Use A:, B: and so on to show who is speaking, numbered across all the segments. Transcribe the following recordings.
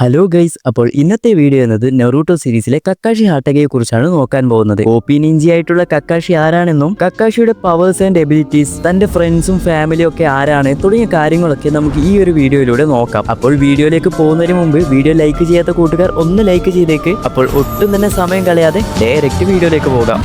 A: Hello guys, അപ്പോൾ ഇന്നത്തെ video എന്നത് നറൂട്ടോ സീരീസിലെ കക്കാഷി ഹാട്ടഗയെ കുറിച്ചാണ് നോക്കാൻ പോകുന്നത്. കോപ്പി നിഞ്ചി ആയിട്ടുള്ള കക്കാഷി ആരാണെന്നും കക്കാഷിയുടെ പവേഴ്സ് ആൻഡ് എബിലിറ്റീസ്, തന്റെ ഫ്രണ്ട്സും ഫാമിലിയും ഒക്കെ ആരാണ് തുടങ്ങിയ കാര്യങ്ങളൊക്കെ നമുക്ക് ഈ ഒരു വീഡിയോയിലൂടെ നോക്കാം. അപ്പോൾ വീഡിയോയിലേക്ക് പോകുന്നതിന് മുമ്പ് വീഡിയോ ലൈക്ക് ചെയ്യാത്ത കൂട്ടുകാർ ഒന്ന് ലൈക്ക് ചെയ്തേക്ക്. അപ്പോൾ ഒട്ടും തന്നെ സമയം കളയാതെ ഡയറക്റ്റ് വീഡിയോയിലേക്ക് പോകാം.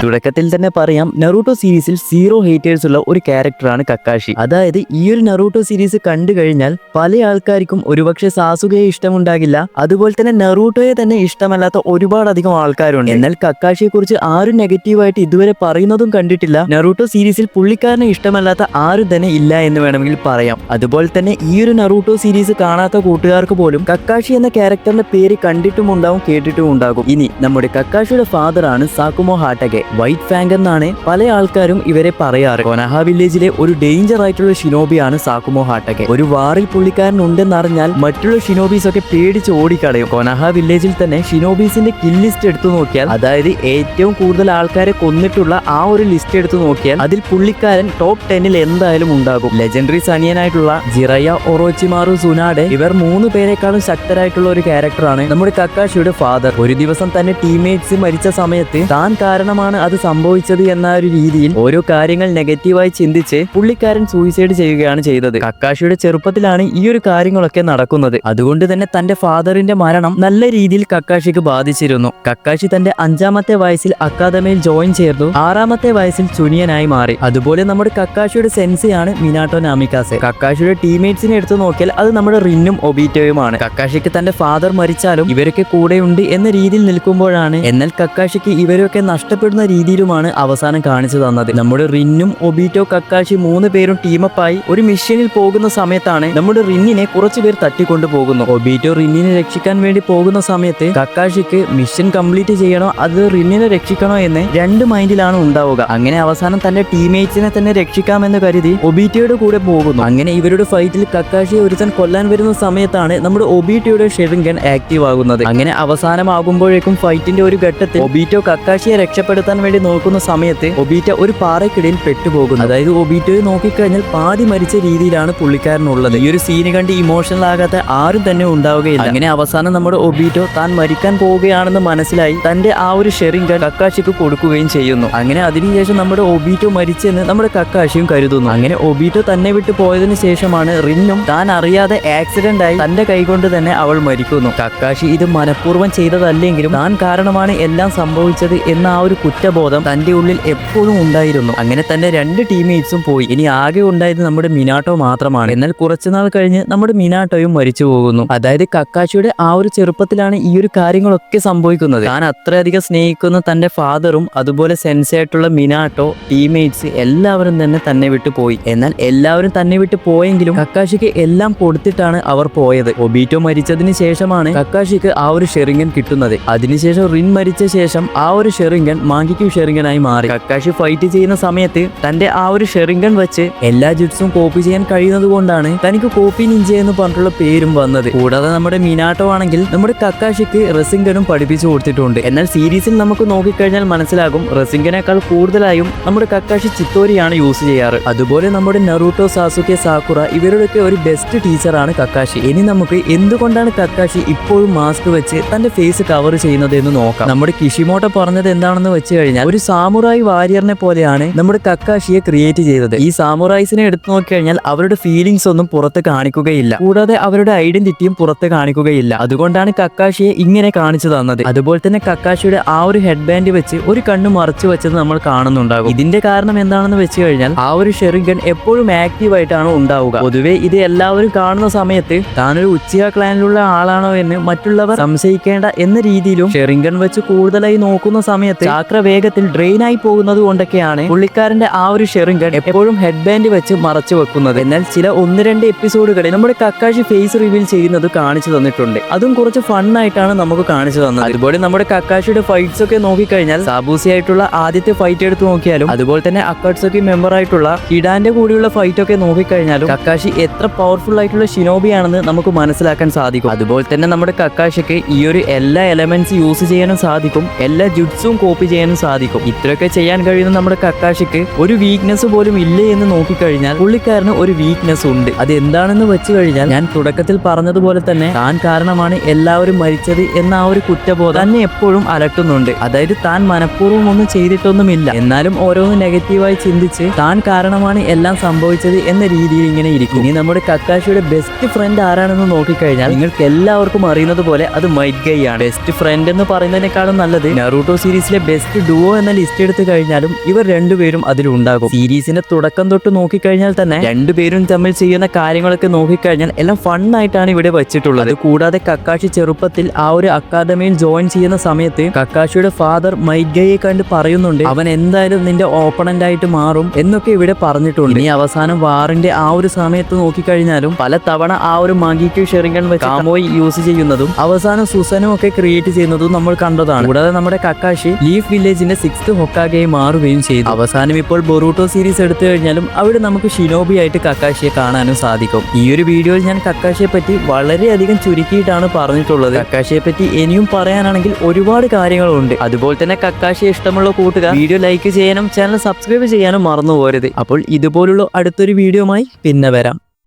A: തുടക്കത്തിൽ തന്നെ പറയാം, നറൂട്ടോ സീരീസിൽ 0 ഹേറ്റേഴ്സ് ഉള്ള ഒരു ക്യാരക്ടറാണ് കക്കാഷി. അതായത് ഈ ഒരു നറൂട്ടോ സീരീസ് കണ്ടു കഴിഞ്ഞാൽ പല ആൾക്കാർക്കും ഒരുപക്ഷെ സാസുകയെ ഇഷ്ടമുണ്ടാകില്ല, അതുപോലെ തന്നെ നറൂട്ടോയെ തന്നെ ഇഷ്ടമല്ലാത്ത ഒരുപാടധികം ആൾക്കാരുണ്ട്. എന്നാൽ കക്കാഷിയെ കുറിച്ച് ആരും നെഗറ്റീവായിട്ട് ഇതുവരെ പറയുന്നതും കണ്ടിട്ടില്ല. നറൂട്ടോ സീരീസിൽ പുള്ളിക്കാരനെ ഇഷ്ടമല്ലാത്ത ആരും തന്നെ ഇല്ല എന്ന് വേണമെങ്കിൽ പറയാം. അതുപോലെ തന്നെ ഈ ഒരു നറൂട്ടോ സീരീസ് കാണാത്ത കൂട്ടുകാർക്ക് പോലും കക്കാഷി എന്ന ക്യാരക്ടറിന്റെ പേര് കണ്ടിട്ടും ഉണ്ടാവും, കേട്ടിട്ടും ഉണ്ടാകും. ഇനി നമ്മുടെ കക്കാഷിയുടെ ഫാദർ ആണ് സാക്കുമോ ഹാട്ടഗെ. വൈറ്റ് ഫാങ് എന്നാണ് പല ആൾക്കാരും ഇവരെ പറയാറ്. കൊനഹ വില്ലേജിലെ ഒരു ഡേഞ്ചർ ആയിട്ടുള്ള ഷിനോബിയാണ് സാക്കുമോ ഹാട്ടഗെ. ഒരു വാറിൽ പുള്ളിക്കാരൻ ഉണ്ടെന്നറിഞ്ഞാൽ മറ്റുള്ള ഷിനോബീസ് ഒക്കെ പേടിച്ച് ഓടിക്കളയും. കൊനഹ വില്ലേജിൽ തന്നെ ഷിനോബീസിന്റെ കിൽ ലിസ്റ്റ് എടുത്തു നോക്കിയാൽ, അതായത് ഏറ്റവും കൂടുതൽ ആൾക്കാരെ കൊന്നിട്ടുള്ള ആ ഒരു ലിസ്റ്റ് എടുത്തു നോക്കിയാൽ അതിൽ പുള്ളിക്കാരൻ ടോപ്പ് 10 എന്തായാലും ഉണ്ടാകും. ലെജൻഡറി സനിയനായിട്ടുള്ള ജിറയ, ഒറോച്ചിമാറു, സുനാഡെ, ഇവർ 3 പേരെക്കാളും ശക്തരായിട്ടുള്ള ഒരു ക്യാരക്ടറാണ് നമ്മുടെ കക്കാഷിയുടെ ഫാദർ. ഒരു ദിവസം തന്നെ ടീംമേറ്റ്സ് മരിച്ച സമയത്ത് താൻ കാരണമാണ് അത് സംഭവിച്ചത് എന്ന ഒരു രീതിയിൽ ഓരോ കാര്യങ്ങൾ നെഗറ്റീവായി ചിന്തിച്ച് പുള്ളിക്കാരൻ സൂയിസൈഡ് ചെയ്യുകയാണ് ചെയ്തത്. കക്കാഷിയുടെ ചെറുപ്പത്തിലാണ് ഈ ഒരു കാര്യങ്ങളൊക്കെ നടക്കുന്നത്. അതുകൊണ്ട് തന്നെ തന്റെ ഫാദറിന്റെ മരണം നല്ല രീതിയിൽ കക്കാഷിക്ക് ബാധിച്ചിരുന്നു. കക്കാഷി തന്റെ 5ാമത്തെ വയസ്സിൽ അക്കാദമിയിൽ ജോയിൻ ചെയ്തു. 6ാമത്തെ വയസ്സിൽ ചുനിയനായി മാറി. അതുപോലെ നമ്മുടെ കക്കാഷിയുടെ സെൻസിയാണ് മിനാട്ടോ നാമിക്കാസെ. കക്കാഷിയുടെ ടീംമേറ്റ്സിനെ എടുത്തു നോക്കിയാൽ അത് നമ്മുടെ റിന്നും ഒബീറ്റോയുമാണ്. കക്കാഷിക്ക് തന്റെ ഫാദർ മരിച്ചാലും ഇവരൊക്കെ കൂടെയുണ്ട് എന്ന രീതിയിൽ നിൽക്കുമ്പോഴാണ് എന്നാൽ കക്കാഷിക്ക് ഇവരൊക്കെ നഷ്ടപ്പെടുന്ന രീതിയിലുമാണ് അവസാനം കാണിച്ചു തന്നത്. നമ്മുടെ റിന്നും ഒബീറ്റോ, കക്കാഷി 3 പേരും ടീമപ്പായി ഒരു മിഷനിൽ പോകുന്ന സമയത്താണ് നമ്മുടെ റിന്നിനെ കുറച്ചുപേർ തട്ടിക്കൊണ്ടു പോകുന്നു. ഒബീറ്റോ റിന്നിനെ രക്ഷിക്കാൻ വേണ്ടി പോകുന്ന സമയത്ത് കക്കാഷിക്ക് മിഷൻ കംപ്ലീറ്റ് ചെയ്യണോ അത് റിന്നിനെ രക്ഷിക്കണോ എന്ന് 2 മൈൻഡിലാണ് ഉണ്ടാവുക. അങ്ങനെ അവസാനം തന്റെ ടീംമേറ്റ്സിനെ തന്നെ രക്ഷിക്കാമെന്ന് കരുതി ഒബീറ്റോയുടെ കൂടെ പോകുന്നു. അങ്ങനെ ഇവരുടെ ഫൈറ്റിൽ കക്കാഷിയെ ഒരുത്തൻ കൊല്ലാൻ വരുന്ന സമയത്താണ് നമ്മുടെ ഒബീറ്റോയുടെ ഷെറിംഗൻ ആക്റ്റീവ് ആകുന്നത്. അങ്ങനെ അവസാനമാകുമ്പോഴേക്കും ഫൈറ്റിന്റെ ഒരു ഘട്ടത്തിൽ ഒബീറ്റോ കക്കാഷിയെ രക്ഷപ്പെടുത്താൻ വേണ്ടി നോക്കുന്ന സമയത്ത് ഒബീറ്റ ഒരു പാറയ്ക്കിടയിൽ പെട്ടുപോകുന്നു. അതായത് ഒബീറ്റോയെ നോക്കിക്കഴിഞ്ഞാൽ പാതി മരിച്ച രീതിയിലാണ് പുള്ളിക്കാരനുള്ളത്. ഈ ഒരു സീന് കണ്ട് ഇമോഷണൽ ആകാത്ത ആരും തന്നെ ഉണ്ടാവുകയില്ല. അങ്ങനെ അവസാനം നമ്മുടെ ഒബീറ്റോ താൻ മരിക്കാൻ പോവുകയാണെന്ന് മനസ്സിലായി തന്റെ ആ ഒരു ഷെറിംഗൻ കക്കാഷിക്ക് കൊടുക്കുകയും ചെയ്യുന്നു. അങ്ങനെ അതിനുശേഷം നമ്മുടെ ഒബീറ്റോ മരിച്ചെന്ന് നമ്മുടെ കക്കാഷിയും കരുതുന്നു. അങ്ങനെ ഒബീറ്റോ തന്നെ വിട്ടു പോയതിനു ശേഷമാണ് റിന്നും താൻ അറിയാതെ ആക്സിഡന്റ് ആയി തന്റെ കൈകൊണ്ട് തന്നെ അവൾ മരിക്കുന്നു. കക്കാഷി ഇത് മനഃപൂർവ്വം ചെയ്തതല്ലെങ്കിലും താൻ കാരണമാണ് എല്ലാം സംഭവിച്ചത് എന്ന ആ ഒരു കുറ്റബോധം തന്റെ ഉള്ളിൽ എപ്പോഴും ഉണ്ടായിരുന്നു. അങ്ങനെ തന്നെ 2 ടീംമേറ്റ്സും പോയി. ഇനി ആകെ ഉണ്ടായത് നമ്മുടെ മിനാട്ടോ മാത്രമാണ്. എന്നാൽ കുറച്ചുനാൾ കഴിഞ്ഞ് നമ്മുടെ മിനാട്ടോയും മരിച്ചു പോകുന്നു. അതായത് കക്കാഷിയുടെ ആ ഒരു ചെറുപ്പത്തിലാണ് ഈ ഒരു കാര്യങ്ങളൊക്കെ സംഭവിക്കുന്നത്. താൻ അത്രയധികം സ്നേഹിക്കുന്ന തന്റെ ഫാദറും അതുപോലെ സെൻസായിട്ടുള്ള മിനാട്ടോ, ടീംമേറ്റ്സ് എല്ലാവരും തന്നെ വിട്ടു പോയി. എന്നാൽ എല്ലാവരും തന്നെ വിട്ടു പോയെങ്കിലും കക്കാഷിക്ക് എല്ലാം കൊടുത്തിട്ടാണ് അവർ പോയത്. ഒബീറ്റോ മരിച്ചതിന് ശേഷമാണ് കക്കാഷിക്ക് ആ ഒരു ഷെറിംഗൻ കിട്ടുന്നത്. അതിനുശേഷം റിൻ മരിച്ച ശേഷം ആ ഒരു ഷെറിംഗൻ മാങ്കിക്കും ഷെറിംഗനായി മാറി. കക്കാഷി ഫൈറ്റ് ചെയ്യുന്ന സമയത്ത് തന്റെ ആ ഒരു ഷെറിംഗൻ വെച്ച് എല്ലാ ജുട്സും കോപ്പി ചെയ്യാൻ കഴിയുന്നത് കൊണ്ടാണ് തനിക്ക് കോപ്പി നിഞ്ച എന്ന് പറഞ്ഞിട്ടുള്ള പേരും വന്നത്. കൂടാതെ നമ്മുടെ മിനാട്ടോ ആണെങ്കിൽ നമ്മുടെ കക്കാഷിക്ക് റെസിംഗനും പഠിപ്പിച്ചു കൊടുത്തിട്ടുണ്ട്. എന്നാൽ സീരീസിൽ നമുക്ക് നോക്കിക്കഴിഞ്ഞാൽ മനസ്സിലാകും റെസിംഗനേക്കാൾ കൂടുതലായും നമ്മുടെ കക്കാഷി ചിത്തോരിയാണ് യൂസ് ചെയ്യാറ്. അതുപോലെ നമ്മുടെ നറൂട്ടോ, സാസുകെ, സാക്കുറ ഇവരുടെയൊക്കെ ഒരു ബെസ്റ്റ് ടീച്ചറാണ് കക്കാഷി. ഇനി നമുക്ക് എന്തുകൊണ്ടാണ് കക്കാഷി ഇപ്പോഴും മാസ്ക് വെച്ച് തന്റെ ഫേസ് കവർ ചെയ്യുന്നത് എന്ന് നോക്കാം. നമ്മുടെ കിഷിമോട്ടോ പറഞ്ഞത് എന്താണെന്ന് വെച്ച് കഴിഞ്ഞാൽ ഒരു സാമുറായി വാരിയറിനെ പോലെയാണ് നമ്മുടെ കക്കാഷിയെ ക്രിയേറ്റ് ചെയ്തത്. ഈ സാമുറായിസിനെ എടുത്തു നോക്കിക്കഴിഞ്ഞാൽ അവരുടെ ഫീലിംഗ്സ് ഒന്നും പുറത്ത് കാണിക്കുകയില്ല, കൂടാതെ അവരുടെ ഐഡന്റിറ്റിയും പുറത്ത് കാണിക്കുകയില്ല. അതുകൊണ്ടാണ് കക്കാഷിയെ ഇങ്ങനെ കാണിച്ചു തന്നത്. അതുപോലെ തന്നെ കക്കാഷിയുടെ ആ ഒരു ഹെഡ് ബാൻഡ് വെച്ച് ഒരു കണ്ണ് മറച്ചു വെച്ചത് നമ്മൾ കാണുന്നുണ്ടാകും. ഇതിന്റെ കാരണം എന്താണെന്ന് വെച്ച് കഴിഞ്ഞാൽ ആ ഒരു ഷെറിംഗൻ എപ്പോഴും ആക്റ്റീവ് ആയിട്ടാണ് ഉണ്ടാവുക. പൊതുവെ ഇത് എല്ലാവരും കാണുന്ന സമയത്ത് താനൊരു ഉച്ചിയ ക്ലാനിലുള്ള ആളാണോ എന്ന് മറ്റുള്ളവർ സംശയിക്കേണ്ട എന്ന രീതിയിലും ഷെറിംഗൻ വെച്ച് കൂടുതലായി നോക്കുന്ന സമയത്ത് ചാക്ര വേഗത്തിൽ ഡ്രെയിൻ ആയി പോകുന്നത് കൊണ്ടൊക്കെയാണ് പുള്ളിക്കാരന്റെ ആ ഒരു ഷെറിംഗൻ എപ്പോഴും ഹെഡ് ബാൻഡ് വെച്ച് മറച്ചു വെക്കുന്നത്. എന്നാൽ ചില 1-2 എപ്പിസോഡുകളിൽ നമ്മുടെ കക്കാഷി ഫേസ് റിവീൽ ചെയ്യുന്നത് കാണിച്ചു തന്നിട്ടുണ്ട്. അതും കുറച്ച് ഫണ്ണായിട്ടാണ് നമുക്ക് കാണിച്ചു തന്നത്. അതുപോലെ നമ്മുടെ കക്കാഷിയുടെ ഫൈറ്റ്സ് ഒക്കെ നോക്കിക്കഴിഞ്ഞാൽ സാബൂസി ആയിട്ടുള്ള ആദ്യത്തെ ഫൈറ്റ് എടുത്ത് നോക്കിയാലും അതുപോലെ തന്നെ അക്കാട്സുക്കി മെമ്പർ ആയിട്ടുള്ള ഹിഡാന്റെ കൂടെയുള്ള ഫൈറ്റ് ഒക്കെ നോക്കിക്കഴിഞ്ഞാലും കക്കാഷി എത്ര പവർഫുൾ ആയിട്ടുള്ള ഷിനോബി ആണെന്ന് നമുക്ക് മനസ്സിലാക്കാൻ സാധിക്കും. അതുപോലെ തന്നെ നമ്മുടെ കക്കാഷിക്ക് ഈ ഒരു എല്ലാ എലമെന്റ്സ് യൂസ് ചെയ്യാനും സാധിക്കും, എല്ലാ ജുട്സും കോപ്പി ചെയ്യാനും സാധിക്കും. ഇത്രയൊക്കെ ചെയ്യാൻ കഴിയുന്ന നമ്മുടെ കക്കാഷിക്ക് ഒരു വീക്ക്നെസ് പോലും ഇല്ലേ എന്ന് നോക്കിക്കഴിഞ്ഞാൽ പുള്ളിക്കാരന് ഒരു വീക്ക്നെസ് ഉണ്ട്. അത് എന്താണെന്ന് വെച്ച് കഴിഞ്ഞാൽ ഞാൻ തുടക്കത്തിൽ പറഞ്ഞതുപോലെ തന്നെ താൻ കാരണമാണ് എല്ലാവരും മരിച്ചത് എന്ന ആ ഒരു കുറ്റബോധം തന്നെ എപ്പോഴും അലട്ടുന്നുണ്ട്. അതായത് താൻ മനഃപൂർവ്വം ഒന്നും ചെയ്തിട്ടൊന്നുമില്ല, എന്നാലും ഓരോന്ന് നെഗറ്റീവായി ചിന്തിച്ച് താൻ കാരണമാണ് എല്ലാം സംഭവിച്ചത് എന്ന രീതിയിൽ ഇങ്ങനെ ഇരിക്കും. ഇനി നമ്മുടെ കക്കാഷിയുടെ ബെസ്റ്റ് ഫ്രണ്ട് ആരാണെന്ന് നോക്കിക്കഴിഞ്ഞാൽ നിങ്ങൾക്ക് എല്ലാവർക്കും അറിയുന്നത് പോലെ അത് മൈറ്റ് ഗൈ ആണ്. ബെസ്റ്റ് ഫ്രണ്ട് എന്ന് പറയുന്നതിനേക്കാളും നല്ലത് നറൂട്ടോ സീരീസിലെ ബെസ്റ്റ് ഡുവോ എന്ന ലിസ്റ്റ് എടുത്തു കഴിഞ്ഞാലും ഇവർ രണ്ടുപേരും അതിലുണ്ടാകും. സീരീസിന്റെ തുടക്കം തൊട്ട് നോക്കിക്കഴിഞ്ഞാൽ തന്നെ രണ്ടുപേരും തമ്മിൽ ചെയ്യുന്ന കാര്യങ്ങളൊക്കെ നോക്കിക്കഴിഞ്ഞാൽ എല്ലാം ഫണ്ണായിട്ടാണ് ഇവിടെ വെച്ചിട്ടുള്ളത്. കൂടാതെ കക്കാഷി ചെറുപ്പത്തിൽ ആ ഒരു അക്കാദമിയിൽ ജോയിൻ ചെയ്യുന്ന സമയത്ത് കക്കാഷിയുടെ ഫാദർ മൈറ്റ് ഗൈയെ കണ്ട് പറയുന്നുണ്ട് അവൻ എന്തായാലും നിന്റെ ഓപ്പണന്റ് ആയിട്ട് മാറും എന്നൊക്കെ ഇവിടെ പറഞ്ഞിട്ടുണ്ട്. ഇനി അവസാനം വാറിന്റെ ആ ഒരു സമയത്ത് നോക്കിക്കഴിഞ്ഞാലും പല തവണ ആ ഒരു മാഗിക്ക് ഷെറിംഗൺ വെച്ച് കാമോയ് യൂസ് ചെയ്യുന്നതും അവസാനം സുസനും ഒക്കെ ക്രിയേറ്റ് ചെയ്യുന്നതും നമ്മൾ കണ്ടതാണ്. കൂടാതെ നമ്മുടെ കക്കാഷി ലീഫ് വില്ലേജിന്റെ 6th ഹൊക്കാഗെയായി മാറുകയും ചെയ്തു. അവസാനം ഇപ്പോൾ ബൊറൂട്ടോ സീരീസ് എടുത്തു കഴിഞ്ഞാലും അവിടെ നമുക്ക് ഷിനോബി ആയിട്ട് കക്കാഷിയെ കാണാനും സാധിക്കും. ഈ ഒരു വീഡിയോയിൽ ഞാൻ കക്കാഷിയെ പറ്റി വളരെയധികം ചുരുക്കിയിട്ടാണ് പറഞ്ഞിട്ടുള്ളത്. കക്കാഷിയെ പറ്റി ഇനിയും പറയാനാണെങ്കിൽ ഒരുപാട് കാര്യങ്ങളുണ്ട്. അതുപോലെ തന്നെ കക്കാഷിയെ ഇഷ്ടമുള്ള കൂട്ടുകാർ വീഡിയോ ലൈക്ക് ചെയ്യാനും ചാനൽ സബ്സ്ക്രൈബ് ചെയ്യാനും മറന്നു പോകരുത്. അപ്പോൾ ഇതുപോലുള്ള അടുത്തൊരു വീഡിയോയുമായി പിന്നെ വരാം.